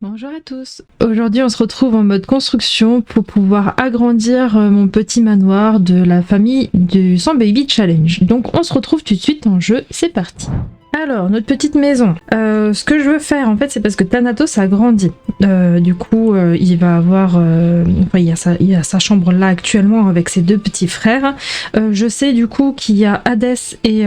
Bonjour à tous. Aujourd'hui on se retrouve en mode construction pour pouvoir agrandir mon petit manoir de la famille du 100 Baby Challenge. Donc on se retrouve tout de suite en jeu, c'est parti. Alors notre petite maison, ce que je veux faire en fait c'est parce que Thanatos a grandi. Du coup il va avoir, il y a sa chambre là actuellement avec ses deux petits frères. Je sais du coup qu'il y a Hadès et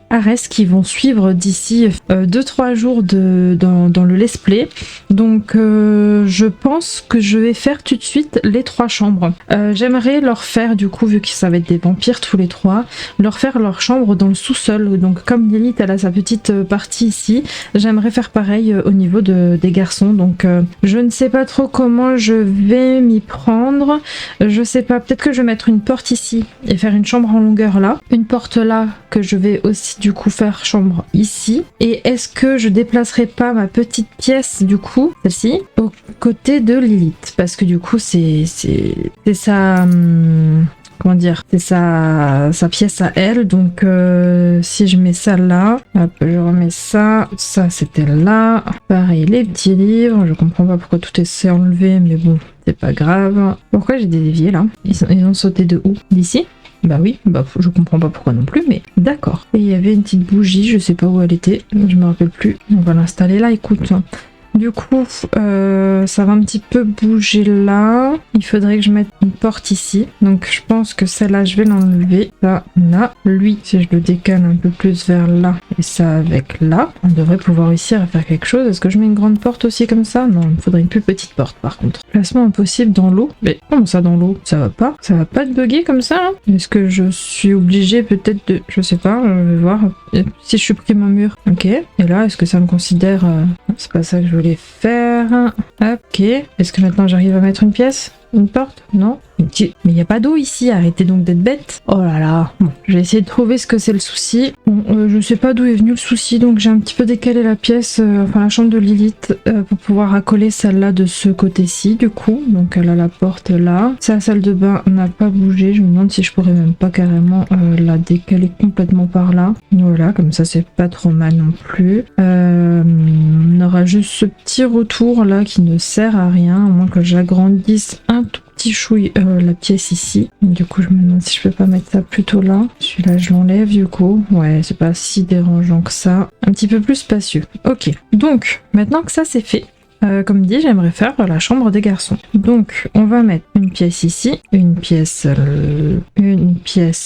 Arès qui vont suivre d'ici 2-3 jours dans le let's play. Donc je pense que je vais faire tout de suite les 3 chambres. J'aimerais leur faire du coup, vu que ça va être des vampires tous les 3, leur faire leur chambre dans le sous-sol. Donc comme Lilith elle a sa petite partie ici, j'aimerais faire pareil au niveau des garçons. Donc je ne sais pas trop comment je vais m'y prendre. Je sais pas, peut-être que je vais mettre une porte ici et faire une chambre en longueur là. Une porte là que je vais aussi du coup faire chambre ici. Et est-ce que je déplacerai pas ma petite pièce du coup, celle-ci, au côté de Lilith, parce que du coup c'est sa comment dire, c'est sa pièce à elle. Donc si je mets ça là, hop, je remets ça c'était là. Pareil, les petits livres, je comprends pas pourquoi tout s'est enlevé, mais bon, c'est pas grave. Pourquoi j'ai des déviés là? Ils ont sauté de où? D'ici? Bah oui, bah je comprends pas pourquoi non plus, mais d'accord. Et il y avait une petite bougie, je sais pas où elle était, je me rappelle plus. On va l'installer là, écoute. Du coup, ça va un petit peu bouger là. Il faudrait que je mette une porte ici. Donc je pense que celle-là, je vais l'enlever. Ça, là. Lui, si je le décale un peu plus vers là, et ça avec là, on devrait pouvoir réussir à faire quelque chose. Est-ce que je mets une grande porte aussi comme ça? Non, il me faudrait une plus petite porte par contre. Placement impossible dans l'eau. Mais comment ça dans l'eau? Ça va pas? Ça va pas te bugger comme ça hein? Est-ce que je suis obligée peut-être de... Je sais pas, je vais voir. Si je supprime un mur. Ok. Et là, est-ce que ça me considère... C'est pas ça que je voulais faire. Ok. Est-ce que maintenant j'arrive à mettre une pièce? Une porte? Non? Mais il n'y a pas d'eau ici, arrêtez donc d'être bête. Oh là là. Bon, je vais essayer de trouver ce que c'est le souci. Bon, je sais pas d'où est venu le souci, donc j'ai un petit peu décalé la pièce, enfin la chambre de Lilith, pour pouvoir accoler celle-là de ce côté-ci, du coup. Donc elle a la porte là. Sa salle de bain n'a pas bougé, je me demande si je pourrais même pas carrément la décaler complètement par là. Voilà, comme ça c'est pas trop mal non plus. On aura juste ce petit retour là qui ne sert à rien, à moins que j'agrandisse un tout petit chouille la pièce ici. Du coup je me demande si je peux pas mettre ça plutôt là. Celui-là je l'enlève du coup. Ouais, c'est pas si dérangeant que ça. Un petit peu plus spacieux. Ok, donc maintenant que ça c'est fait, comme dit, j'aimerais faire la chambre des garçons. Donc, on va mettre une pièce ici, une pièce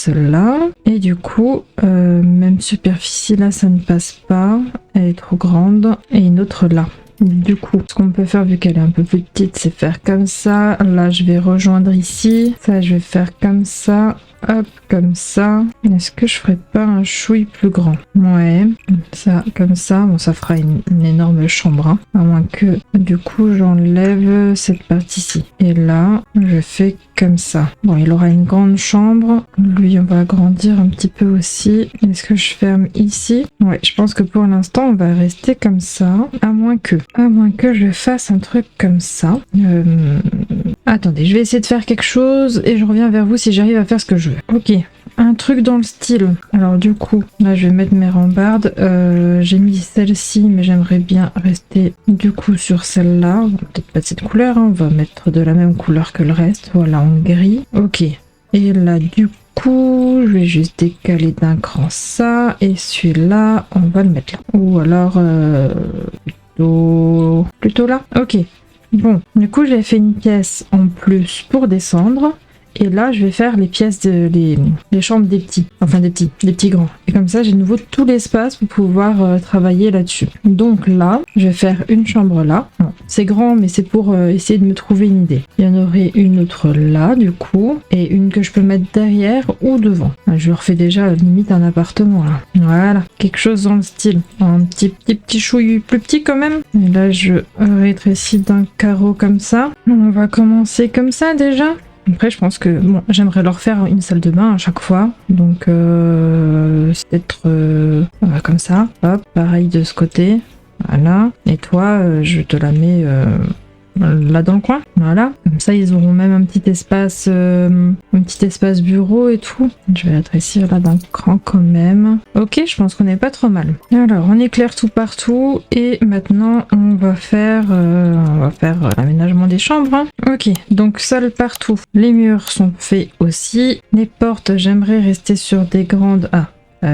là, et du coup, même superficie là, ça ne passe pas, elle est trop grande, et une autre là. Du coup, ce qu'on peut faire vu qu'elle est un peu plus petite, c'est faire comme ça. Là, je vais rejoindre ici. Ça, je vais faire comme ça. Hop, comme ça. Est-ce que je ferais pas un chouille plus grand? Ouais, ça, comme ça. Bon, ça fera une énorme chambre, hein. À moins que, du coup, j'enlève cette partie-ci. Et là, je fais comme ça. Bon, il aura une grande chambre. Lui, on va agrandir un petit peu aussi. Est-ce que je ferme ici? Ouais, je pense que pour l'instant, on va rester comme ça. À moins que je fasse un truc comme ça. Attendez, je vais essayer de faire quelque chose et je reviens vers vous si j'arrive à faire ce que je veux. Ok, un truc dans le style. Alors du coup, là je vais mettre mes rambardes. J'ai mis celle-ci, mais j'aimerais bien rester du coup sur celle-là. Peut-être pas de cette couleur, hein. On va mettre de la même couleur que le reste. Voilà, en gris. Ok, et là du coup, je vais juste décaler d'un cran ça. Et celui-là, on va le mettre là. Ou alors... plutôt là. Ok. Bon, du coup j'ai fait une pièce en plus pour descendre. Et là je vais faire les pièces les chambres des petits. Enfin des petits grands. Et comme ça j'ai de nouveau tout l'espace pour pouvoir travailler là-dessus. Donc là, je vais faire une chambre là. Bon, c'est grand mais c'est pour essayer de me trouver une idée. Il y en aurait une autre là du coup. Et une que je peux mettre derrière ou devant. Je refais déjà limite un appartement là. Voilà, quelque chose dans le style. Un petit chouille plus petit quand même. Et là je rétrécis d'un carreau comme ça. On va commencer comme ça déjà. Après, je pense que bon, j'aimerais leur faire une salle de bain à chaque fois. Donc, c'est peut-être comme ça. Hop, pareil de ce côté. Voilà. Et toi, je te la mets là dans le coin. Voilà. Comme ça, ils auront même un petit espace bureau et tout. Je vais rétrécir là d'un cran quand même. Ok, je pense qu'on est pas trop mal. Alors, on éclaire tout partout et maintenant on va faire l'aménagement des chambres. Hein. Ok, donc sol partout. Les murs sont faits aussi. Les portes, j'aimerais rester sur des grandes...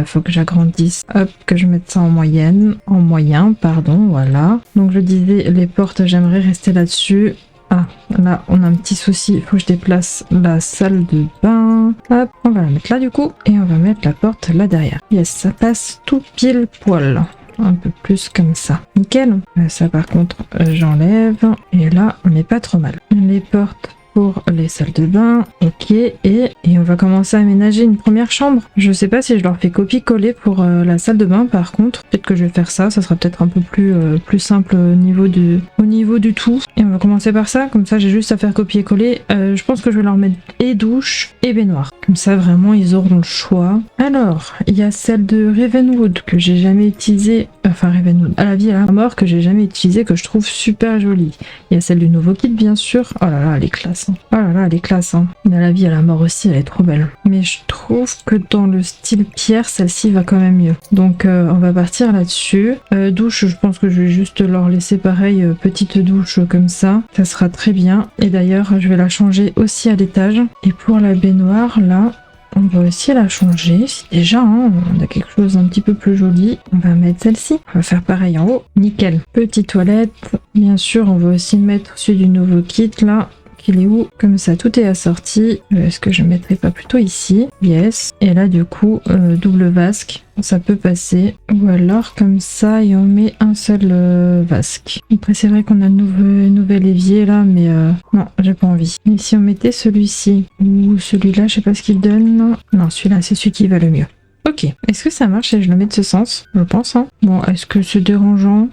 faut que j'agrandisse, hop, que je mette ça en moyen, pardon, voilà. Donc je disais, les portes, j'aimerais rester là-dessus. Ah, là, on a un petit souci, il faut que je déplace la salle de bain. Hop, on va la mettre là du coup, et on va mettre la porte là derrière. Yes, ça passe tout pile poil. Un peu plus comme ça. Nickel. Ça par contre, j'enlève. Et là, on n'est pas trop mal. Les portes pour les salles de bain, ok, et on va commencer à aménager une première chambre. Je sais pas si je leur fais copier-coller pour la salle de bain, par contre, peut-être que je vais faire ça, ça sera peut-être un peu plus simple au niveau du tout. Et on va commencer par ça, comme ça j'ai juste à faire copier-coller. Je pense que je vais leur mettre et douche et baignoire. Comme ça vraiment ils auront le choix. Alors, il y a celle de Ravenwood que j'ai jamais utilisée, enfin Ravenwood, à la vie à la mort que j'ai jamais utilisée, que je trouve super jolie. Il y a celle du nouveau kit bien sûr. Oh là là, elle est classe. Oh là là, elle est classe. Hein. Mais à la vie à la mort aussi, elle est trop belle. Mais je trouve que dans le style pierre, celle-ci va quand même mieux. Donc on va partir là-dessus. Douche, je pense que je vais juste leur laisser pareil, petite douche comme ça. Ça sera très bien. Et d'ailleurs, je vais la changer aussi à l'étage. Et pour la baignoire, là... on va aussi la changer, si déjà hein, on a quelque chose un petit peu plus joli, on va mettre celle-ci, on va faire pareil en haut, nickel. Petite toilette, bien sûr on va aussi mettre celui du nouveau kit là, qu'il est où? Comme ça tout est assorti, est-ce que je ne mettrai pas plutôt ici? Yes, et là du coup double vasque, ça peut passer, ou alors comme ça et on met un seul vasque. Après c'est vrai qu'on a le nouvel évier là, mais non j'ai pas envie. Et si on mettait celui-ci, ou celui-là, je sais pas ce qu'il donne, non celui-là c'est celui qui va le mieux. Ok, est-ce que ça marche et je le mets de ce sens? Je pense hein. Bon, est-ce que c'est dérangeant?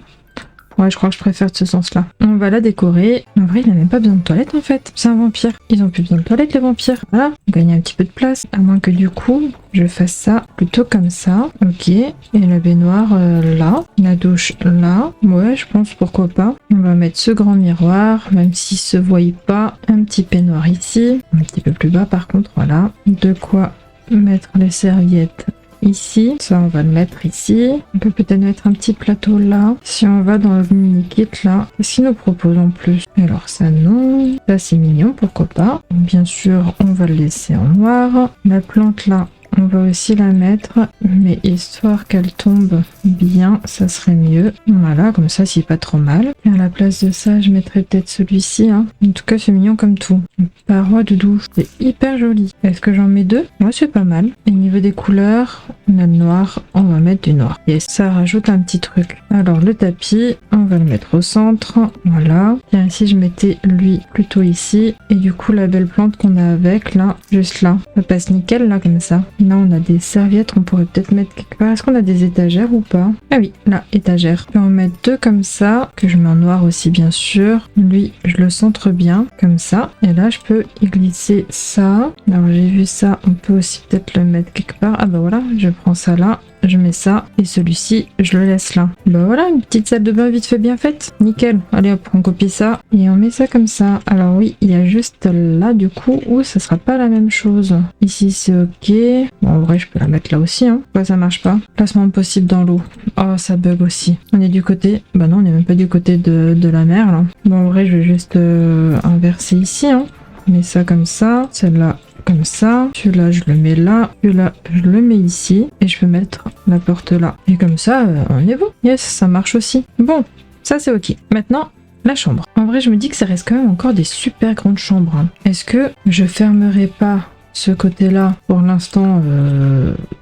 Ouais, je crois que je préfère de ce sens-là. On va la décorer. En vrai, il n'a même pas besoin de toilette en fait. C'est un vampire. Ils ont plus besoin de toilette les vampires. Voilà, on gagne un petit peu de place. À moins que du coup, je fasse ça plutôt comme ça. Ok. Et la baignoire là. La douche là. Ouais, je pense pourquoi pas. On va mettre ce grand miroir, même s'il se voit pas. Un petit peignoir ici. Un petit peu plus bas par contre, voilà. De quoi mettre les serviettes ici, ça on va le mettre ici. On peut peut-être mettre un petit plateau là. Si on va dans le mini kit là, qu'est-ce qu'il nous propose en plus? Alors ça non, ça c'est mignon, pourquoi pas. Bien sûr on va le laisser en noir. La plante là, on va aussi la mettre, mais histoire qu'elle tombe bien, ça serait mieux. Voilà, comme ça c'est pas trop mal. Et à la place de ça, je mettrais peut-être celui-ci. Hein. En tout cas, c'est mignon comme tout. Une paroi de douche, c'est hyper joli. Est-ce que j'en mets deux? Moi, c'est pas mal. Et au niveau des couleurs, on a le noir, on va mettre du noir. Et ça rajoute un petit truc. Alors le tapis, on va le mettre au centre. Voilà. Bien ici, je mettais lui plutôt ici. Et du coup, la belle plante qu'on a avec là, juste là, ça passe nickel là comme ça. Là, on a des serviettes, on pourrait peut-être mettre quelque part. Est-ce qu'on a des étagères ou pas? Ah oui, là, étagère. Je peux en mettre deux comme ça, que je mets en noir aussi, bien sûr. Lui, je le centre bien, comme ça. Et là, je peux y glisser ça. Alors, j'ai vu ça, on peut aussi peut-être le mettre quelque part. Ah bah voilà, je prends ça là. Je mets ça et celui-ci je le laisse là. Bah voilà, une petite salle de bain vite fait bien faite. Nickel. Allez hop, on copie ça et on met ça comme ça. Alors oui, il y a juste là du coup où ça sera pas la même chose. Ici c'est ok. Bon, en vrai je peux la mettre là aussi. Hein. Pourquoi ça marche pas? Placement possible dans l'eau. Oh ça bug aussi. On est du côté... Bah non, on est même pas du côté de la mer là. Bon en vrai je vais juste inverser ici. Hein. On met ça comme ça. Celle-là comme ça, celui-là je le mets là, celui-là je le mets ici et je peux mettre la porte là. Et comme ça, on est bon. Yes, ça marche aussi. Bon, ça c'est ok. Maintenant, la chambre. En vrai, je me dis que ça reste quand même encore des super grandes chambres. Hein. Est-ce que je fermerai pas ce côté-là, pour l'instant,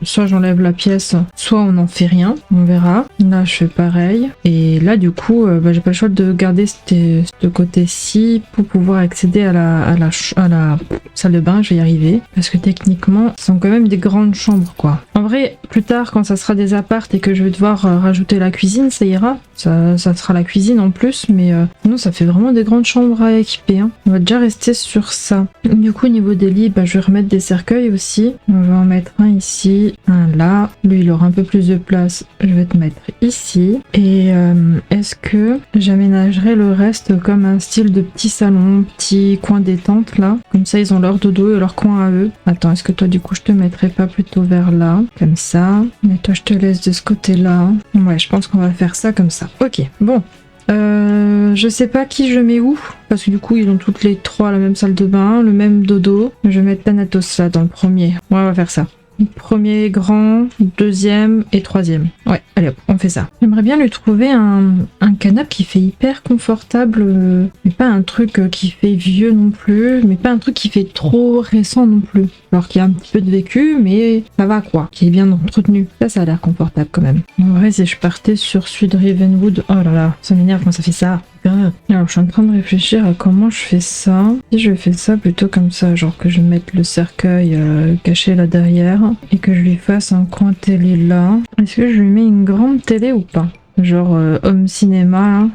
soit j'enlève la pièce, soit on n'en fait rien, on verra. Là, je fais pareil. Et là, du coup, j'ai pas le choix de garder ce côté-ci pour pouvoir accéder à la salle de bain, je vais y arriver. Parce que techniquement, ce sont quand même des grandes chambres, quoi. En vrai, plus tard, quand ça sera des apparts et que je vais devoir rajouter la cuisine, ça ira. ça sera la cuisine en plus, mais non, ça fait vraiment des grandes chambres à équiper. Hein. On va déjà rester sur ça. Du coup, au niveau des lits, je vais remettre des cercueils aussi. On va en mettre un ici, un là. Lui, il aura un peu plus de place. Je vais te mettre ici. Et est-ce que j'aménagerai le reste comme un style de petit salon, petit coin détente là? Comme ça, ils ont leur dodo et leur coin à eux. Attends, est-ce que toi, du coup, je te mettrai pas plutôt vers là? Comme ça. Et toi, je te laisse de ce côté-là. Ouais, je pense qu'on va faire ça comme ça. Ok, bon. Je sais pas qui je mets où, parce que du coup ils ont toutes les trois la même salle de bain, le même dodo. Je vais mettre Thanatos là dans le premier. Ouais, on va faire ça. Premier grand, deuxième et troisième. Ouais, allez hop, on fait ça. J'aimerais bien lui trouver un canapé qui fait hyper confortable, mais pas un truc qui fait vieux non plus, mais pas un truc qui fait trop récent non plus. Alors qu'il y a un petit peu de vécu, mais ça va quoi, qui est bien entretenu. Ça a l'air confortable quand même. En vrai, si je partais sur celui de Ravenwood, oh là là, ça m'énerve quand ça fait ça. Alors je suis en train de réfléchir à comment je fais ça. Si je fais ça plutôt comme ça, genre que je mette le cercueil caché là derrière et que je lui fasse un coin télé là. Est-ce que je lui mets une grande télé ou pas? Genre home cinéma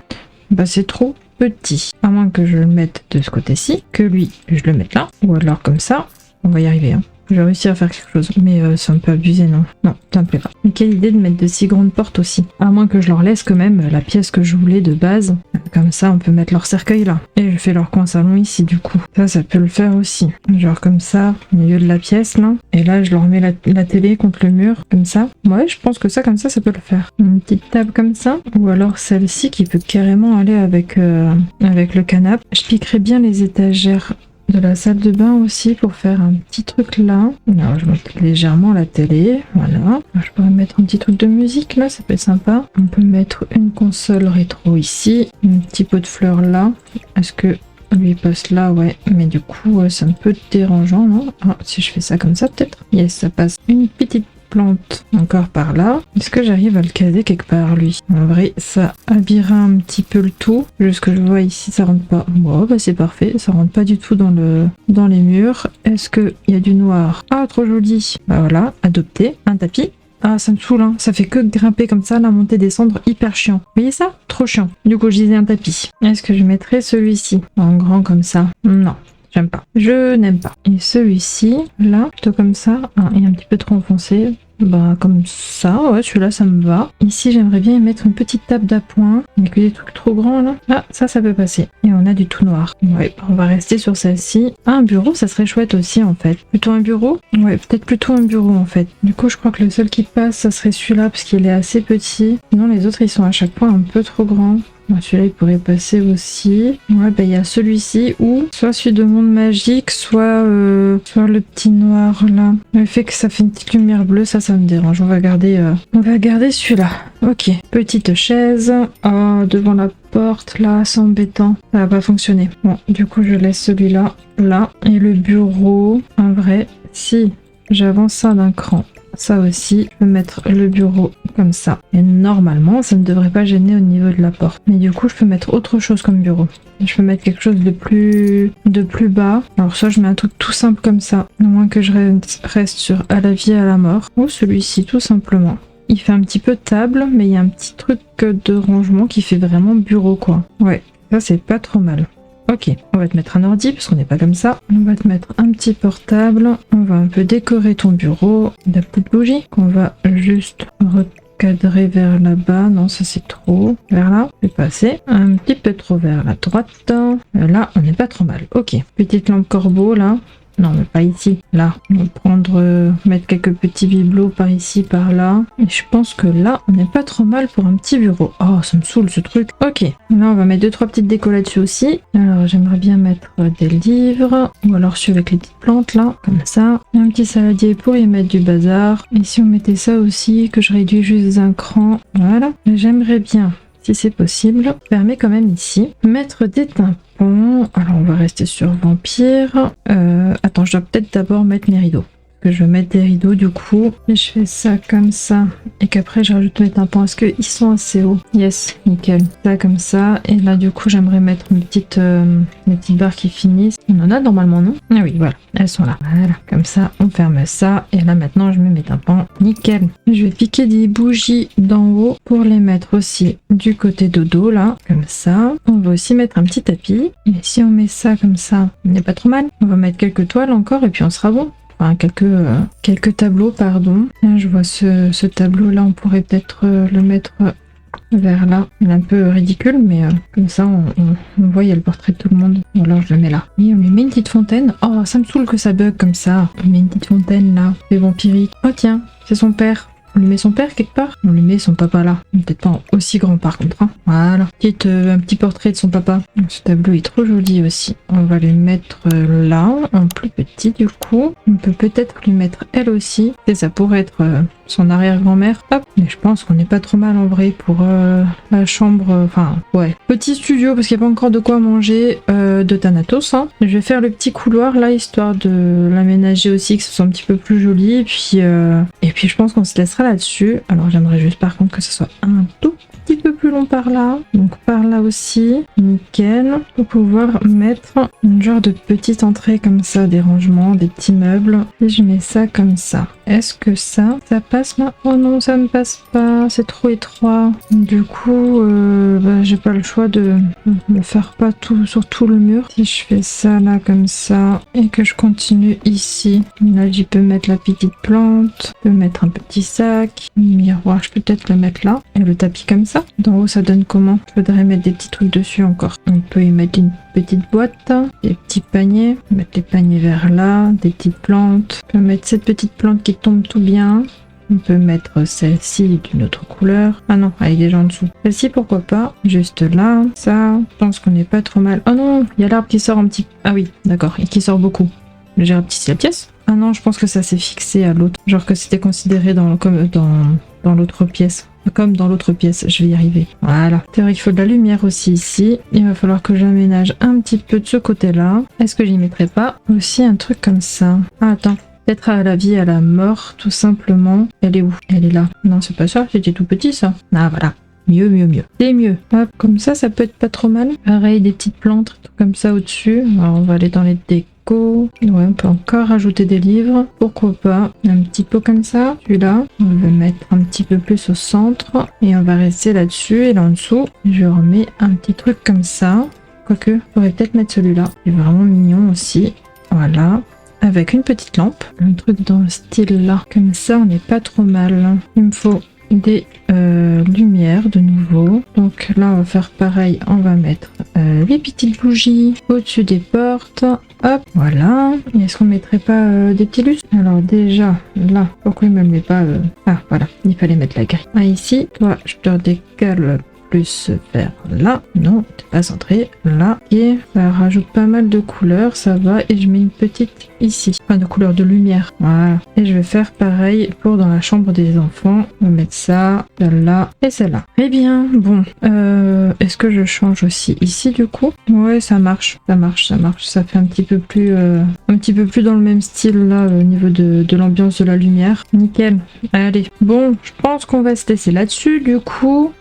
là. C'est trop petit. À moins que je le mette de ce côté-ci, que lui je le mette là. Ou alors comme ça. On va y arriver hein. Je vais réussir à faire quelque chose, mais c'est un peu abusé, non? Non, ça me plaît pas. Mais quelle idée de mettre de si grandes portes aussi. À moins que je leur laisse quand même la pièce que je voulais de base. Comme ça, on peut mettre leur cercueil là. Et je fais leur coin salon ici, du coup. Ça peut le faire aussi. Genre comme ça, au milieu de la pièce là. Et là, je leur mets la télé contre le mur, comme ça. Ouais, je pense que ça, comme ça peut le faire. Une petite table comme ça. Ou alors celle-ci qui peut carrément aller avec le canapé. Je piquerai bien les étagères de la salle de bain aussi pour faire un petit truc là. Alors je monte légèrement la télé, voilà. Je pourrais mettre un petit truc de musique là, ça peut être sympa. On peut mettre une console rétro ici, un petit pot de fleurs là. Est-ce que lui passe là? Ouais, mais du coup c'est un peu dérangeant, non? Ah, si je fais ça comme ça peut-être? Yes, ça passe. Une petite plante encore par là. Est-ce que j'arrive à le caser quelque part lui? En vrai ça habillera un petit peu le tout. Juste que je vois ici ça rentre pas. Bon c'est parfait, ça rentre pas du tout dans les murs. Est-ce que il y a du noir? Ah trop joli. Voilà, adopté. Un tapis. Ah ça me saoule hein, ça fait que grimper comme ça, la montée descendre hyper chiant. Vous voyez ça? Trop chiant. Du coup je disais un tapis. Est-ce que je mettrais celui-ci en grand comme ça? Non. J'aime pas. Je n'aime pas. Et celui-ci, là, plutôt comme ça, il est un petit peu trop enfoncé. Comme ça, ouais, celui-là, ça me va. Ici, j'aimerais bien y mettre une petite table d'appoint. Il n'y a que des trucs trop grands, là. Ah, ça peut passer. Et on a du tout noir. Ouais, on va rester sur celle-ci. Ah, un bureau, ça serait chouette aussi, en fait. Plutôt un bureau? Ouais, peut-être plutôt un bureau, en fait. Du coup, je crois que le seul qui passe, ça serait celui-là, parce qu'il est assez petit. Sinon, les autres, ils sont à chaque fois un peu trop grands. Celui-là il pourrait passer aussi. Ouais, il y a celui-ci ou soit celui de Monde Magique, soit le petit noir là. Le fait que ça fait une petite lumière bleue, ça me dérange. On va garder celui-là. Ok. Petite chaise. Devant la porte là, c'est embêtant. Ça va pas fonctionner. Bon, du coup je laisse celui-là là. Et le bureau, en vrai, si j'avance ça d'un cran. Ça aussi, je peux mettre le bureau comme ça. Et normalement, ça ne devrait pas gêner au niveau de la porte. Mais du coup, je peux mettre autre chose comme bureau. Je peux mettre quelque chose de plus bas. Alors soit je mets un truc tout simple comme ça. À moins que je reste sur à la vie, à la mort. Ou celui-ci, tout simplement. Il fait un petit peu table, mais il y a un petit truc de rangement qui fait vraiment bureau, quoi. Ouais, ça c'est pas trop mal. Ok, on va te mettre un ordi parce qu'on n'est pas comme ça. On va te mettre un petit portable. On va un peu décorer ton bureau. La petite bougie qu'on va juste recadrer vers là-bas. Non, ça c'est trop. Vers là, c'est pas assez. Un petit peu trop vers la droite. Là, on n'est pas trop mal. Ok, petite lampe corbeau là. Non, mais pas ici. Là, on va mettre quelques petits bibelots par ici, par là. Et je pense que là, on n'est pas trop mal pour un petit bureau. Oh, ça me saoule ce truc. Ok. Là, on va mettre 2-3 petites décos là-dessus aussi. Alors, j'aimerais bien mettre des livres. Ou alors celui avec les petites plantes là. Comme ça. Un petit saladier pour y mettre du bazar. Et si on mettait ça aussi, que je réduis juste d'un cran. Voilà. J'aimerais bien, si c'est possible, permet quand même ici, mettre des tympans. Alors on va rester sur vampire. Attends, je dois peut-être d'abord mettre mes rideaux. que je vais mettre des rideaux du coup. Et je fais ça comme ça. Et qu'après je rajoute mes tympans. Est-ce qu'ils sont assez hauts? Yes, nickel. Ça comme ça. Et là du coup j'aimerais mettre mes petites barres qui finissent. On en a normalement, non? Ah oui, voilà. Elles sont là. Voilà. Comme ça, on ferme ça. Et là maintenant je mets mes tympans. Nickel. Je vais piquer des bougies d'en haut pour les mettre aussi du côté de dos là. Comme ça. On va aussi mettre un petit tapis. Et si on met ça comme ça, on n'est pas trop mal. On va mettre quelques toiles encore et puis on sera bon. Enfin, quelques tableaux, pardon. Là, je vois ce tableau-là, on pourrait peut-être le mettre vers là. Il est un peu ridicule, mais comme ça, on voit, il y a le portrait de tout le monde. Ou alors, je le mets là. Et on lui met une petite fontaine. Oh, ça me saoule que ça bug comme ça. On lui met une petite fontaine là. C'est vampirique. Oh tiens, c'est son père. On lui met son père quelque part? On lui met son papa là. Peut-être pas aussi grand par contre. Hein. Voilà. Un petit portrait de son papa. Ce tableau est trop joli aussi. On va lui mettre là, en plus petit du coup. On peut peut-être lui mettre elle aussi. Et ça pourrait être son arrière-grand-mère. Hop. Mais je pense qu'on n'est pas trop mal en vrai pour la chambre. Enfin, ouais. Petit studio parce qu'il n'y a pas encore de quoi manger de Thanatos. Hein. Je vais faire le petit couloir là, histoire de l'aménager aussi, que ce soit un petit peu plus joli. Et puis je pense qu'on se laissera là-dessus. Alors j'aimerais juste par contre que ce soit un tout petit peu plus long par là. Donc par là aussi. Nickel. Pour pouvoir mettre une genre de petite entrée comme ça, des rangements, des petits meubles. Et je mets ça comme ça. Est-ce que ça passe là? Oh non, ça me passe pas. C'est trop étroit. Du coup, j'ai pas le choix de le faire pas tout sur tout le mur. Si je fais ça là comme ça et que je continue ici. Là, j'y peux mettre la petite plante. Je peux mettre un petit sac. Un miroir, je peux peut-être le mettre là. Et le tapis comme ça. D'en haut, ça donne comment? Je voudrais mettre des petits trucs dessus encore. On peut y mettre une petite boîte, des petits paniers, mettre les paniers vers là, des petites plantes. On peut mettre cette petite plante qui tombe tout bien. On peut mettre celle-ci d'une autre couleur. Ah non, elle est déjà en dessous. Celle-ci, pourquoi pas? Juste là, ça. Je pense qu'on n'est pas trop mal. Oh non, il y a l'arbre qui sort un petit... Ah oui, d'accord, et qui sort beaucoup. J'ai rapetissé la pièce. Ah non, je pense que ça s'est fixé à l'autre. Genre que c'était considéré comme dans l'autre pièce. Comme dans l'autre pièce, je vais y arriver. Voilà. C'est vrai qu'il faut de la lumière aussi ici. Il va falloir que j'aménage un petit peu de ce côté-là. Est-ce que j'y mettrai pas aussi un truc comme ça? Ah, attends. Peut-être à la vie, à la mort, tout simplement. Elle est où? Elle est là. Non, c'est pas ça. C'était tout petit, ça. Ah, voilà. Mieux. C'est mieux. Hop, comme ça peut être pas trop mal. Pareil, des petites plantes, tout comme ça au-dessus. Alors, on va aller dans les décos. Ouais, on peut encore rajouter des livres. Pourquoi pas? Un petit pot comme ça. Celui-là, on va mettre un petit peu plus au centre. Et on va rester là-dessus. Et là en dessous, je remets un petit truc comme ça. Quoique, je pourrais peut-être mettre celui-là. Il est vraiment mignon aussi. Voilà. Avec une petite lampe. Un truc dans le style là. Comme ça, on n'est pas trop mal. Il me faut des lumières de nouveau. Donc là, on va faire pareil. On va mettre les petites bougies au-dessus des portes. Hop, voilà. Et est-ce qu'on mettrait pas des petits lustres? Alors déjà, là, pourquoi il me le met pas Ah, voilà, il fallait mettre la grille. Ah, ici, toi, je te décale plus vers là. Non, t'es pas centré. Là. Et ça rajoute pas mal de couleurs, ça va. Et je mets une petite ici. Enfin, de couleur de lumière. Voilà. Et je vais faire pareil pour dans la chambre des enfants. On va mettre ça, celle-là et celle-là. Eh bien, bon. Est-ce que je change aussi ici du coup? Ouais, ça marche. Ça fait un petit peu plus dans le même style là au niveau de l'ambiance de la lumière. Nickel. Allez. Bon, je pense qu'on va se laisser là-dessus du coup.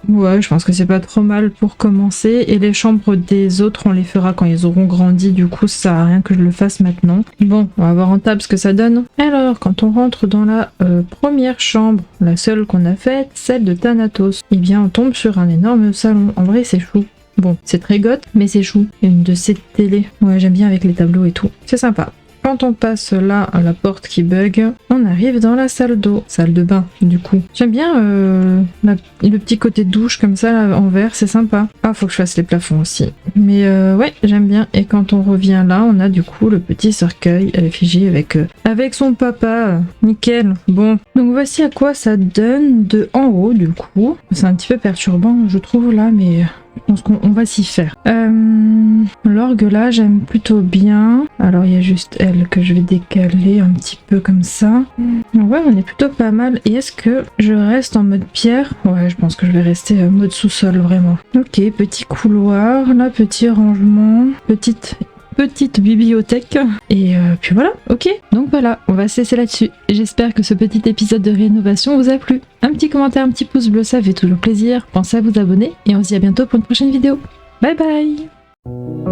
Ouais, je pense que c'est pas trop mal pour commencer. Et les chambres des autres, on les fera quand ils auront grandi. Du coup, ça sert à rien que je le fasse maintenant. Bon, on va voir en table ce que ça donne. Alors, quand on rentre dans la première chambre, la seule qu'on a faite, celle de Thanatos, eh bien, on tombe sur un énorme salon. En vrai, c'est chou. Bon, c'est très goth, mais c'est chou. Une de ces télés. Ouais, j'aime bien avec les tableaux et tout. C'est sympa. Quand on passe là à la porte qui bug, on arrive dans la salle d'eau, salle de bain du coup. J'aime bien le petit côté douche comme ça là, en verre, c'est sympa. Ah, faut que je fasse les plafonds aussi. Mais ouais, j'aime bien. Et quand on revient là, on a du coup le petit cercueil à l'effigie avec son papa. Nickel. Bon, donc voici à quoi ça donne de en haut du coup. C'est un petit peu perturbant je trouve là, mais... je pense qu'on va s'y faire. L'orgue là, j'aime plutôt bien. Alors il y a juste elle que je vais décaler un petit peu comme ça. Ouais, on est plutôt pas mal. Et est-ce que je reste en mode pierre? Ouais, je pense que je vais rester en mode sous-sol vraiment. Ok, petit couloir, là, petit rangement, petite petite bibliothèque. Et puis voilà, ok. Donc voilà, on va se laisser là-dessus. J'espère que ce petit épisode de rénovation vous a plu. Un petit commentaire, un petit pouce bleu, ça fait toujours plaisir. Pensez à vous abonner et on se dit à bientôt pour une prochaine vidéo. Bye bye.